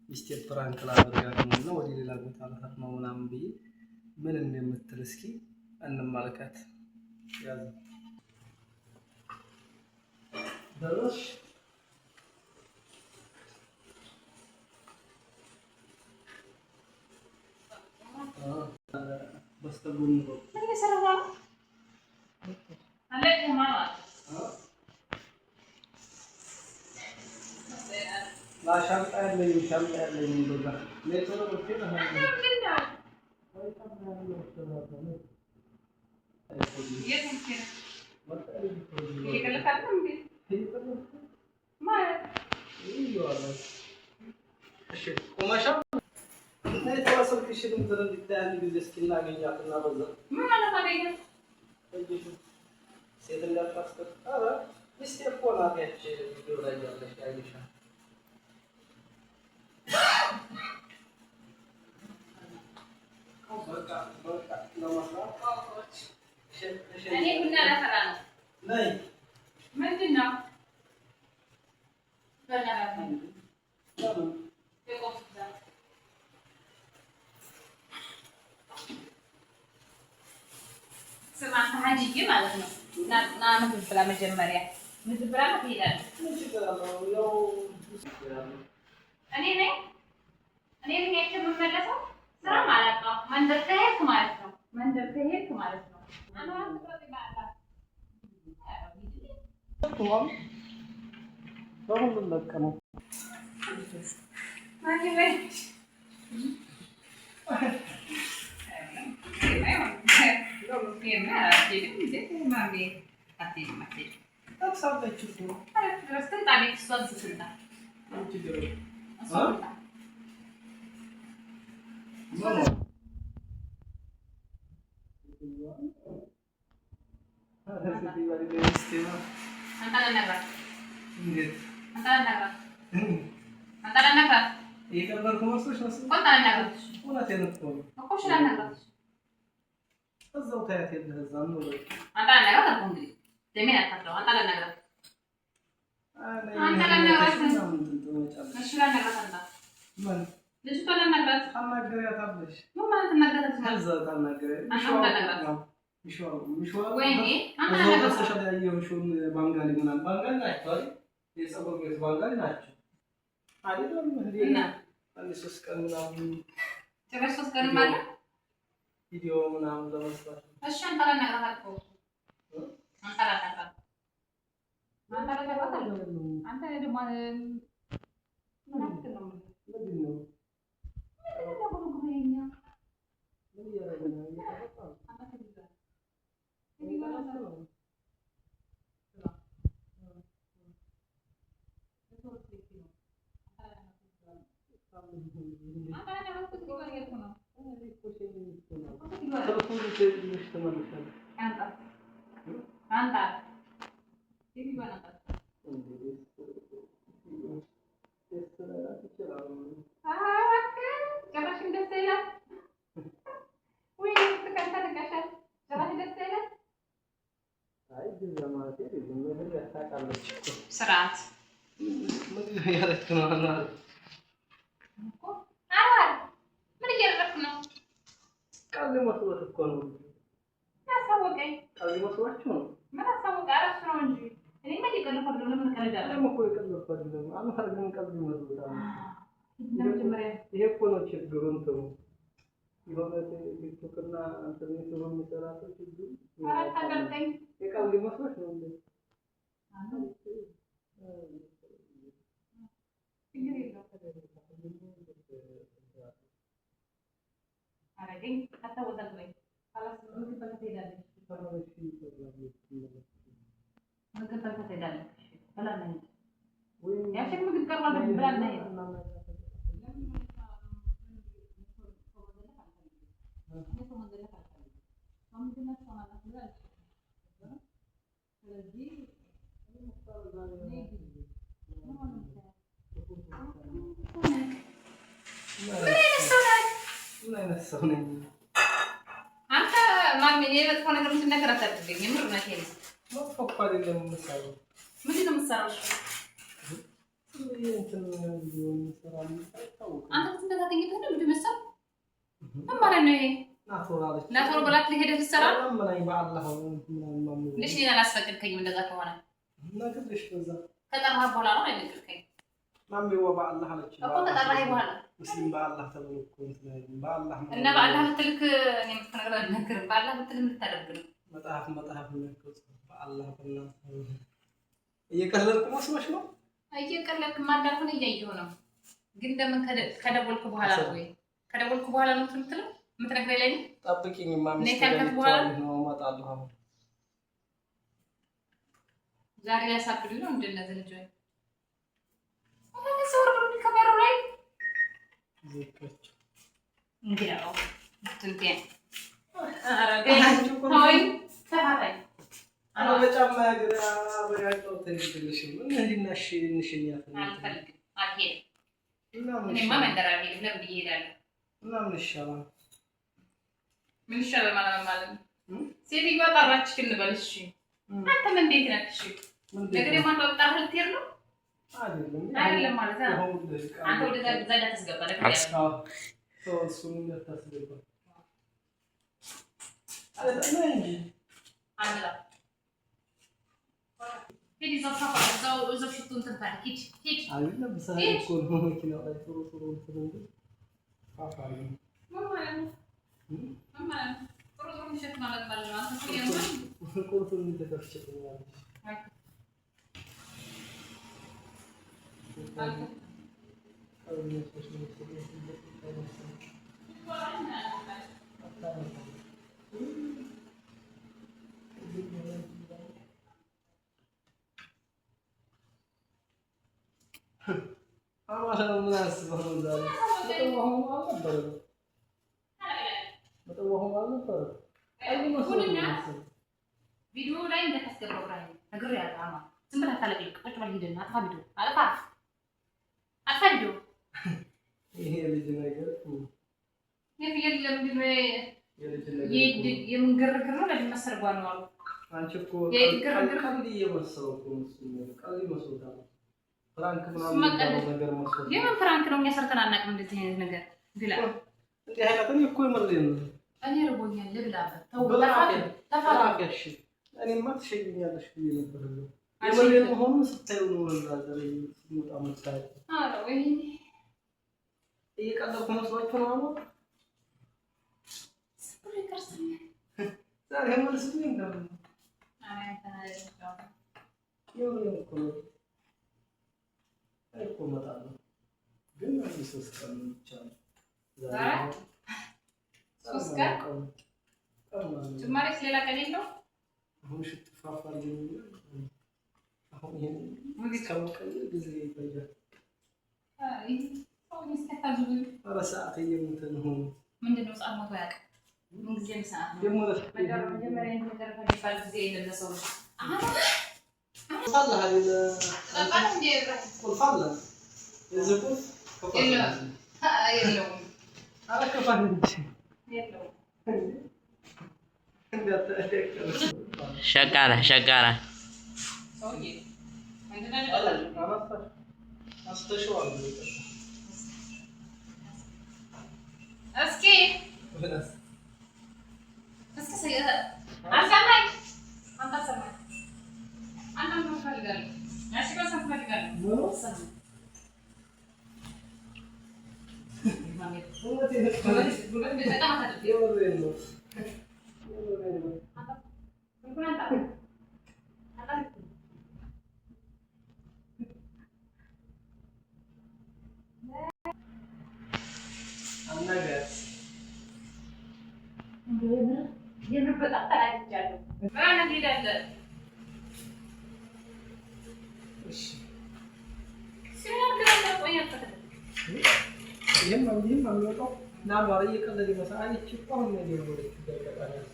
ሚስቴር ፕራንክ ላደርጋት ነው ወደ ሌላ ቦታ ልሄድ ነው ምናምን ብዬ ምን እንደምትል እስኪ እንመልከት። ያዝ ደረሽ በስተጎን ነው ሻንጣ ያለኝ እንደዛ ሌላ እኔ ቡና ላፈላ ነው። ነይ ምንድን ነው? ስማ ሀጂዬ ማለት ነው። ና ምግብ ብላ መጀመሪያ ምግብ ብላ ትሄዳለህ። እኔ ነኝ የምመለሰው። ስራ ማለት ነው። መንደር ከሄድክ ማለት ነው። በሁሉም በቃ ነው። ቪዲዮ ምናምን ለመስራት እሺ አንተ ለነገራችሁ አንተ ደግሞ ስርዓት ምን እያደረክ ነው? ቃል መስሎት እኮ ነው። አሳወቀኝ። ቃል መስሏችሁ ነው? ምን አሳወቀ? አረፍ ነው እንጂ እኔ ምን ይቀልፋል? ለምን ከረጃለ ደግሞ እኮ ይቀልፋል። አሁን ታርገን ቀልብ ይመስላል። ይሄ እኮ ነው ችግሩ። እንትኑ የሆነ ቲክቶክና ኢንተርኔት ነው የሚሰራው ችግሩ። አታቀልቀኝ። የቃል መስሎት ነው እንዴ? አረጋኝ አታወጣለኝ خلاص ምግብ በልተህ ትሄዳለህ በላና ሂድ ያሽክ ምግብ ቀርቧል በላና ሂድ አንተ ማሚ የመጥፎ ነገር ምትነገር አታድርገኝ። የምር ነው ይሄ ነው መጥፎ አይደለም። ምንድነው የምትሰራው? እንትን ቢሆን ሰራም አይታወቅም። አንተ እንደታገኘ ነው እንደመሰል ማለት ነው። ይሄ ናቶራ በላት ሊሄድ ተሰራ ምን አይ በአላህ ነው ልሽ ሊና አላስፈቅድከኝም እንደዛ ከሆነ ነገርሽ በዛ ከጠራህ በኋላ ነው አይነግርከኝ ማሚ ወበአላህ አለች እኮ ከጠራህ በኋላ ሙስሊም በአላህ ተብሎኩ እንትን በአላህ እና በአላህ ትልክ እኔ ምትነግረው ነገር በአላህ ትልክ ምታደርግ ነው መጣፍ ነው በአላህ በእናትህ እየቀለድኩ መስሎሽ ነው እየቀለድክ ማዳልኩን እያየሁ ነው ግን ለምን ከደወልኩ በኋላ ነው ወይ ከደወልኩ በኋላ ነው የምትለው ምትነግረኝ ላይ ነው ጠብቂኝ ማሚ ነው እመጣለሁ አሁን ዛሬ ያሳብዱ ነው እንደነዚህ ልጅ ወይ ወደ ሰው ነው ከበሩ ላይ ዝክች እንግዲያው ትንቴ አረጋኝ ሆይ ተፋታይ አረ በጫማ ያገራ አረጋግጠው ትንሽልሽ ምን እንዲናሽ እንሽኛት አልፈልግም አልሄድም እና እኔማ መንደር አልሄድም ለምን ይሄዳል እና ምን ይሻላል ማለት ሴትዮዋ ጠራችሽ እንበል እሺ አንተም እንዴት ነህ እሺ ነገር የማን ወጣህ ልትሄድ ነው አይደለም ማለት ነው አንተ ወደ ዘላ ተስገባ ለከያ እሱን እንደታስገባ አይደለም እንጂ አላ ሄዲ ዘፋፋ እዛው ሽቱን ተንታል ሂድ አይደለም ሰዓት እኮ ነው መኪናው ላይ ጥሩ እንትን አፋሪ ማማ ጥሩ ምሽት ማለት ነው አንተ ነው ቁርጡን ተከፍችልኛል ቪዲዮ ላይ እንደተስገባው ላይ ነገር ያጣማ ዝም ብለህ ታለቅልቅ ቁጭ በል ሂድና አጥፋ ቪዲዮ አጥፋ ቪዲዮ ይሄ ልጅ ነገር የፍየል ለምንድን ነው የምንገርግር ነው ለምን መሰርጓ ነው አሉ አንቺ እኮ የግርግር ቀልድ እየመሰለው እኮ ቀልድ ይመስላል ፍራንክ ምናምን ነገር መስሎ የምን ፍራንክ ነው የሚያሰርተን አናውቅም እንደዚህ አይነት ነገር ብላ እንዴ አይነትን እኮ ይመልኝ ነው እኔ ርቦኛል ልብላበት ተው ተፋቀሽ እኔማ ትሸኝኛለሽ ብዬ ነበር የመለኝ መሆኑን ስታዩ ነው ወላዘር ሲመጣ መጣይ አረ ወይ እየቀለድኩ መስሏችሁ ነው አሁን ስለ ከርሰኝ ዛሬ መልስ ምን እንደም አይ ታዲያ የሆነ እኮ መጣለሁ ግን አንድ ሶስት ቀን ብቻ ዛሬ ሶስት ቀን ጭማሪስ ሌላ ቀን የለው አሁን ሽትፋፋል አሁን ይሄን እስከመቀል ጊዜ ይፈጃል አይ ሰው ይስተካከሉ ኧረ ሰዓት እየሞተ ነው ምንድነው ሰዓት ሞቶ ያውቅ ምን ጊዜም ሰዓት ደግሞ ነገር መጀመሪያ ነገር ከሚባል ጊዜ የለሰው فالله هذه طبعا ندير قول فالله يزقون يلا يلا هذا كفايه يلا شكارة سوي عندنا استشوار اسكي اسكي سيئة عسامك انت سامك أنا ما فلقان، عشان كذا فلقان. مو؟ bulan biasa kan ada dia orang apa? Bukan apa? Apa? Anda guys. Dia berbuat apa aja tuh? Mana dia ada? ይሄም ማሚያው ና ባሪ የቀለደ መሳአል ይችላል ነው ነው ይደረጋል ነው